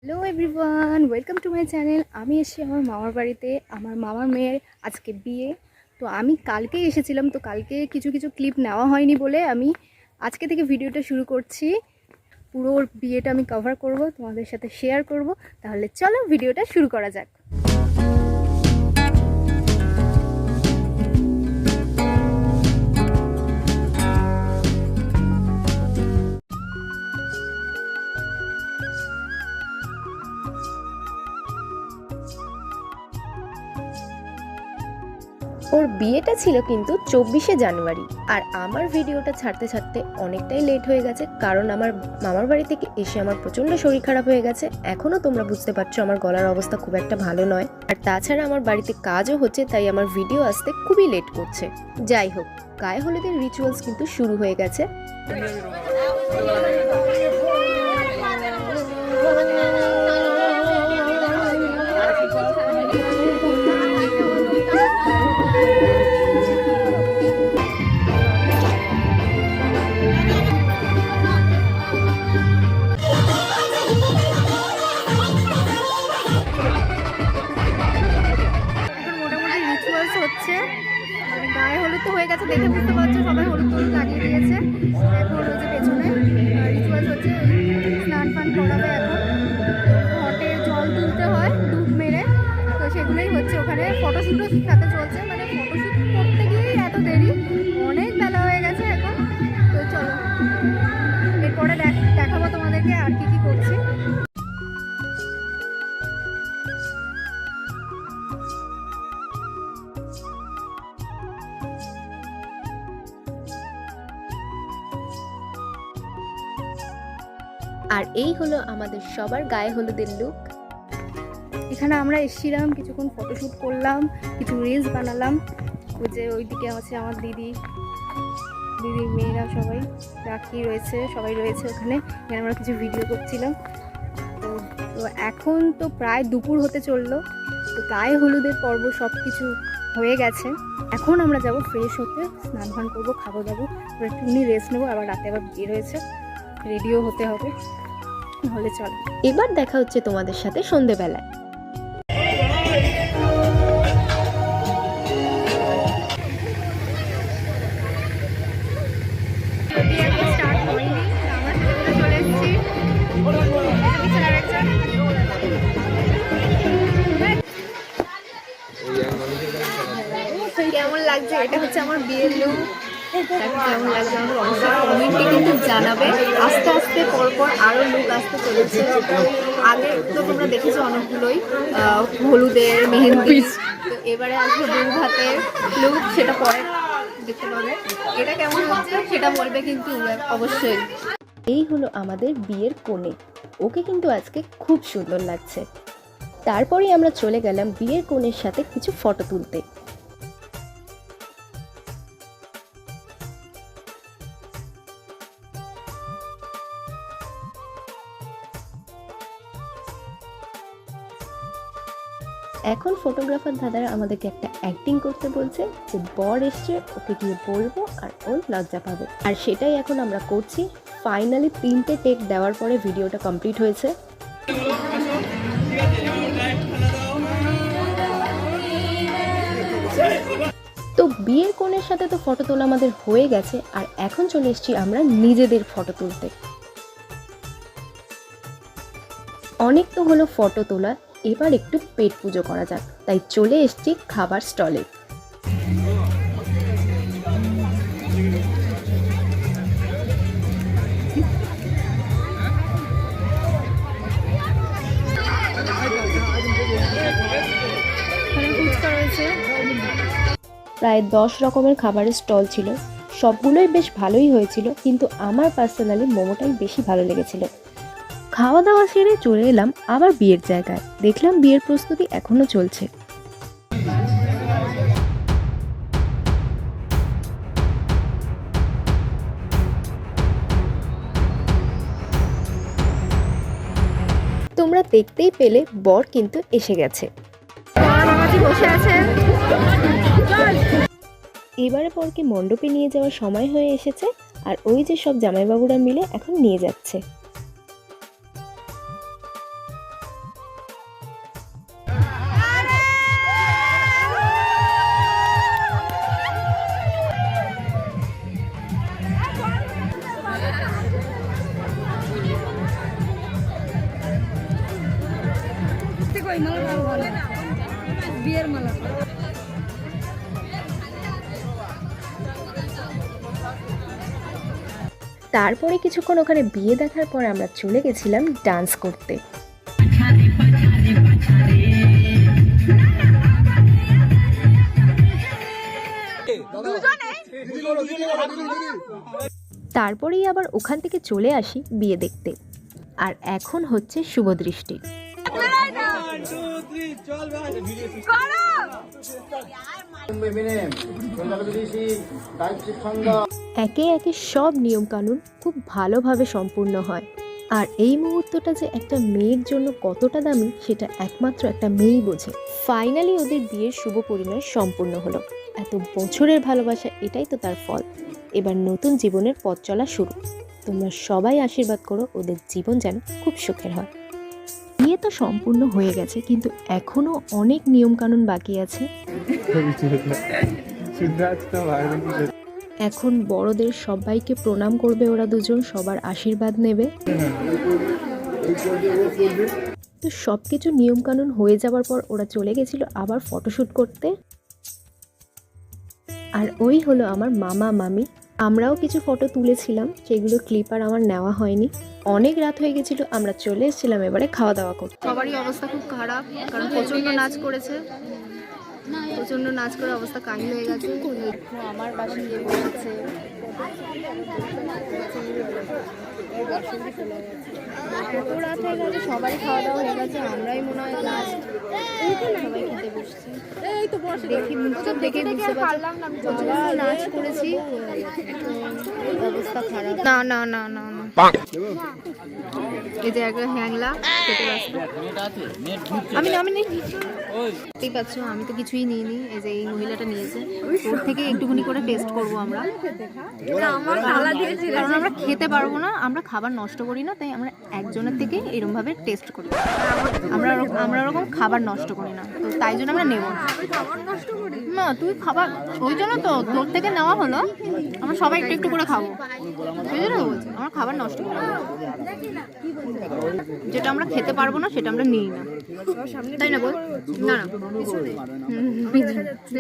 Hello everyone, welcome to my channel. আমি এসেছি আমার মামার বাড়িতে। আমার মামার মেয়ের আজকে বিয়ে। তো আমি কালকেই এসেছিলাম, তো কালকে কিছু কিছু ক্লিপ নেওয়া হয়নি বলে আমি আজকে থেকে ভিডিওটা শুরু করছি। পুরো বিয়েটা আমি কভার করব, তোমাদের সাথে শেয়ার করব। তাহলে চলো ভিডিওটা শুরু করা যাক। ওর বিয়েটা ছিল কিন্তু 24শে জানুয়ারি। আর আমার ভিডিওটা ছাড়তে ছাড়তে অনেকটাই লেট হয়ে গেছে, কারণ আমার মামার বাড়ি থেকে এসে আমার প্রচণ্ড শরীর খারাপ হয়ে গেছে। এখনও তোমরা বুঝতে পারছো আমার গলার অবস্থা খুব একটা ভালো নয়। আর তাছাড়া আমার বাড়িতে কাজও হচ্ছে, তাই আমার ভিডিও আসতে খুবই লেট করছে। যাই হোক, গায়ে হলুদের রিচুয়ালস কিন্তু শুরু হয়ে গেছে। হচ্ছে মানে গায়ে হলুদ তো হয়ে গেছে, দেখে বুঝতে পারছো সবাই হলুদ হলুদ লাগিয়ে দিয়েছে। এখন ওই যে পেছনে রিচুয়ালস হচ্ছে, স্নান ফান করাবে। এখন ঘটে জল তুলতে হয় ডুব মেরে, তো সেগুলোই হচ্ছে। ওখানে ফটোশ্যুটও সাথে চলছে, মানে ফটোশ্যুট করতে গিয়ে এত দেরি, অনেক বেলা হয়ে গেছে এখন। তো চলো এরপরে দেখাবো তোমাদেরকে আর কি কি করছি। আর এই হলো আমাদের সবার গায়ে হলুদের লুক। এখানে আমরা এসেছিলাম, কিছুক্ষণ ফটোশ্যুট করলাম, কিছু রিলস বানালাম। ওই যে ওইদিকে আছে আমার দিদির মেয়েরা, সবাই রাখি রয়েছে, সবাই রয়েছে ওখানে। এখানে আমরা কিছু ভিডিও করছিলাম। তো এখন তো প্রায় দুপুর হতে চললো। তো গায়ে হলুদের পর্ব সব কিছু হয়ে গেছে। এখন আমরা যাব ফ্রেশ হতে, স্নান ফান করবো, খাবো দাবো, একটুখানি রেস্ট নেবো। আবার রাতে আবার বিয়ে রয়েছে, রেডিও হতে হবে। হলে চলো এবার দেখা হচ্ছে তোমাদের সাথে সন্ধেবেলায়। কেমন লাগছে? এটা হচ্ছে আমার বিয়ের লুক। কেমন লাগছে আমাকে অবশ্যই কমেন্টে কিন্তু জানাবে। আস্তে আস্তে পরপর আরও লুক আসতে চলেছে। আগে তো তোমরা দেখেছো অনেকগুলোই, হলুদের, মেহেন্দি। তো এবারে আসবে দুই হাতের লুক, সেটা পরে দেখতে পাবে। এটা কেমন হচ্ছে সেটা বলবে কিন্তু অবশ্যই। এই হলো আমাদের বিয়ের কনে। ওকে কিন্তু আজকে খুব সুন্দর লাগছে। তারপরেই আমরা চলে গেলাম বিয়ের কনের সাথে কিছু ফটো তুলতে। এখন ফটোগ্রাফার দাদারা আমাদেরকে একটা অ্যাক্টিং করতে বলছে, যে বর এসছে, ওকে গিয়ে বলবো আর ওর লজ্জা পাবে। আর সেটাই এখন আমরা করছি। ফাইনালি 3টে টেক দেওয়ার পরে ভিডিওটা কমপ্লিট হয়েছে। তো বিয়ের কনের সাথে তো ফটো তোলা আমাদের হয়ে গেছে, আর এখন চলে এসেছি আমরা নিজেদের ফটো তুলতে। অনেক তো হলো ফটো তোলা, এবার একটু পেট পুজো করা যাক, তাই চলে এসেছি খাবার স্টলে। প্রায় 10 রকমের খাবারের স্টল ছিল, সবগুলোই বেশ ভালোই হয়েছিল, কিন্তু আমার পার্সোনালি মোমোটাই বেশি ভালো লেগেছিল। খাওয়া দাওয়া সেরে চলে এলাম আবার বিয়ের জায়গায়। দেখলাম বিয়ের প্রস্তুতি এখনো চলছে। তোমরা দেখতেই পেলে বর কিন্তু এসে গেছে। বসে আছেন। এবারে বরকে মণ্ডপে নিয়ে যাওয়ার সময় হয়ে এসেছে, আর ওই যে সব জামাইবাবুরা মিলে এখন নিয়ে যাচ্ছে। বিয়ের মালা। তারপরে কিছুক্ষণ ওখানে বিয়ে দেখার পর আমরা চলে গেছিলাম ডান্স করতে। তারপরেই আবার ওখান থেকে চলে আসি বিয়ে দেখতে। আর এখন হচ্ছে শুভ দৃষ্টি। একে একে সব নিয়ম কানুন খুব ভালোভাবে সম্পূর্ণ হয়। আর এই মুহূর্তটা যে একটা মেয়ের জন্য কতটা দামি সেটা একমাত্র একটা মেয়েই বোঝে। ফাইনালি ওদের বিয়ের শুভ পরিণয় সম্পূর্ণ হলো। এত বছরের ভালোবাসা, এটাই তো তার ফল। এবার নতুন জীবনের পথ চলা শুরু। তোমরা সবাই আশীর্বাদ করো ওদের জীবন যেন খুব সুখের হয়। বিয়ে তো সম্পূর্ণ হয়ে গেছে, কিন্তু এখনো অনেক নিয়ম কানুন বাকি আছে। এখন বড়দের সবাইকে প্রণাম করবে ওরা দুজন, সবার আশীর্বাদ নেবে। তো সব কিছু নিয়ম কানুন হয়ে যাওয়ার পর ওরা চলে গেছিল আবার ফটোশ্যুট করতে। আর ওই হলো আমার মামা মামি। আমরাও কিছু ফটো তুলেছিলাম, সেগুলো ক্লিপ আর আমার নেওয়া হয়নি। অনেক রাত হয়ে গেছিল, আমরা চলে এসেছিলাম এবারে খাওয়া দাওয়া করতে। সবারই অবস্থা খুব খারাপ, কারণ প্রচন্ড নাচ করেছে, প্রচন্ড নাচ করে অবস্থা কাহিল হয়ে গেছে। আমার পাশে গিয়ে বসেছে, এত রাত হয়ে গেছে, সবারই খাওয়া দাওয়া হয়ে গেছে, আমরাই মনে হয় লাস্ট সবাই খেতে বসছি। দেখি মুখটা দেখে বুঝতে পারলাম প্রচন্ড নাচ করেছি, অবস্থা খারাপ। না না না না না, এই যে একটা হ্যাংলা খেতে ব্যস্ত। আমি দেখতেই পাচ্ছ, আমি তো কিছুই নিইনি। এই যে এই মহিলাটা নিয়েছে, ওর থেকে একটুখানি করে টেস্ট করব আমরা। কারণ আমরা খেতে পারবো না, আমরা খাবার নষ্ট করি না, তাই আমরা একজনের থেকে এরকম ভাবে টেস্ট করি। আমরা ওরকম খাবার নষ্ট করি না, তো তাই জন্য আমরা নেব না। তুই খাবার, ওই জন্য তো তোর থেকে নেওয়া হলো। আমরা সবাই একটু একটু করে খাবো, সেই জন্য বলছি আমরা খাবার নষ্ট করি না। যেটা আমরা খেতে পারবো না সেটা আমরা নিই না, তাই না বল? না না,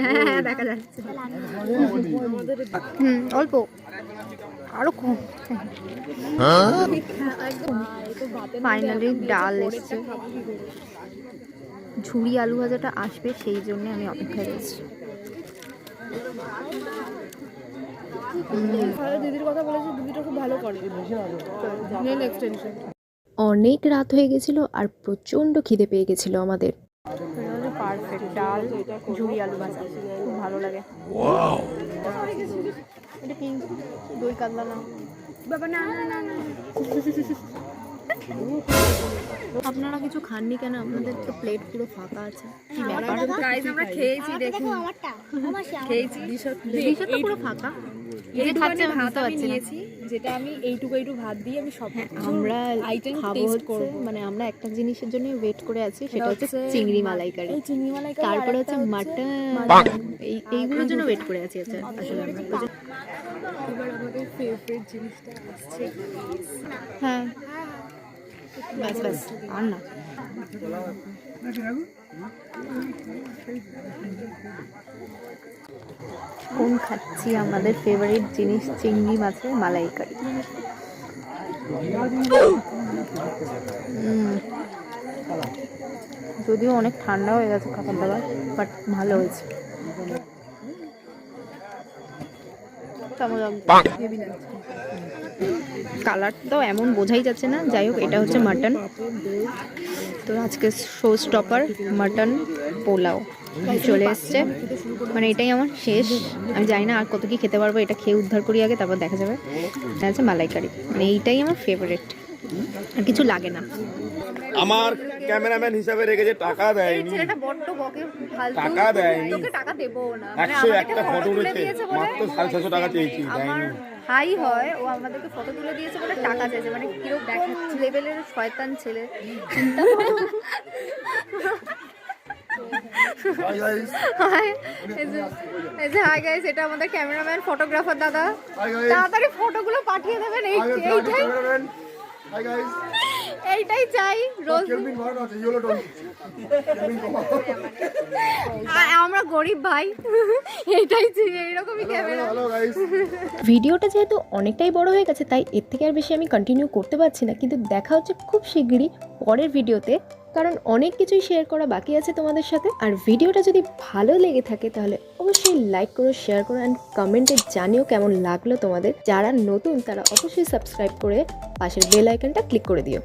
হ্যাঁ দেখা যাচ্ছে, অল্প আরো কম। ফাইনালি ডাল এসছে, ঝুড়ি আলু ভাজাটা আসবে সেই জন্য আমি অপেক্ষায় রয়েছি। দিদির কথা বলেছি, দিদিটা খুব ভালো করে। অনেক রাত হয়ে গেছিল আর প্রচন্ড খিদে পেয়ে গেছিল আমাদের। পারফেক্ট ডাল, ঝুড়ি আলু ভাজা খুব ভালো লাগে। এটা কি দই কাতলা না বাবা? না না না না, আপনারা কিছু খাননি কেন? আপনাদের তো প্লেট পুরো ফাঁকা আছে। কি ব্যাপার? গাইস আমরা খেয়েছি, দেখুন খেয়েছি, ডিশটা তো পুরো ফাঁকা। এই খাচ্ছে ভাত আমি নিয়েছি, যেটা আমি এইটুকু ভাত দিয়ে আমি সব আমরা আইটেম টেস্ট করব। মানে আমরা একটা জিনিসের জন্য ওয়েট করে আছি, সেটা হচ্ছে চিংড়ি মালাইকারি। তারপরে হচ্ছে মাটন, এইগুলোর জন্য ওয়েট করে আছি। আচ্ছা আসলে আমরা এবার আমাদের ফেভারিট জিনিসটা আসছে। হ্যাঁ ব্যাস ব্যাস, আর না। কোন খাচ্ছি? আমাদের ফেভারিট জিনিস চিংড়ি মাছের মালাইকারি। যদিও অনেক ঠান্ডা হয়ে গেছে খাবার দাবার, বাট ভালো হয়েছে। কালারটাও এমন বোঝাই যাচ্ছে না। যাই হোক, এটা হচ্ছে মাটন। তো আজকে শো স্টপার মাটন পোলাও চলে এসছে। মানে এটাই আমার শেষ, আমি জানি না আর কত কি খেতে পারবো। এটা খেয়ে উদ্ধার করি আগে, তারপর দেখা যাবে। এটা হচ্ছে মালাইকারি, মানে এইটাই আমার ফেভারিট, আর কিছু লাগে না। আমার ক্যামেরাম্যান হিসাবে রেখেছে, টাকা দেয়নি। ছেলেটা বড্ড বকে, ফালতু। টাকা দেয়নি, তোকে টাকা দেবো না। 101টা ফটো উঠেছে, মাত্র 650 টাকা চেয়েছি, দেয়নি। হাই হয়, ও আমাদেরকে ফটো তুলে দিয়েছে বলে টাকা চেয়েছে। মানে কিরকম দেখাচ্ছে লেভেলের শয়তান ছেলে। হাই গাইস, এটা আমাদের ক্যামেরাম্যান ফটোগ্রাফার দাদা। তাড়াতাড়ি ফটোগুলো পাঠিয়ে দেবেন। এইটাই এইটাই চাই রোজ। কেলভিন ভালো আছে ইয়েলো টোন কেলভিন কমা আমরা গরিব ভাই, এইটাই চাই, এইরকমই ক্যামেরা। হ্যালো গাইস ভিডিওটা যেহেতু অনেকটাই বড় হয়ে গেছে তাই এর থেকে আর বেশি আমি কন্টিনিউ করতে পারছি না, কিন্তু দেখা হচ্ছে খুব শিগগিরই পরের ভিডিওতে, কারণ অনেক কিছুই শেয়ার করা বাকি আছে তোমাদের সাথে। আর ভিডিওটা যদি ভালো লেগে থাকে তাহলে অবশ্যই লাইক করো, শেয়ার করো অ্যান্ড কমেন্টে জানিও কেমন লাগলো তোমাদের। যারা নতুন তারা অবশ্যই সাবস্ক্রাইব করে পাশের বেল আইকনটা ক্লিক করে দিও।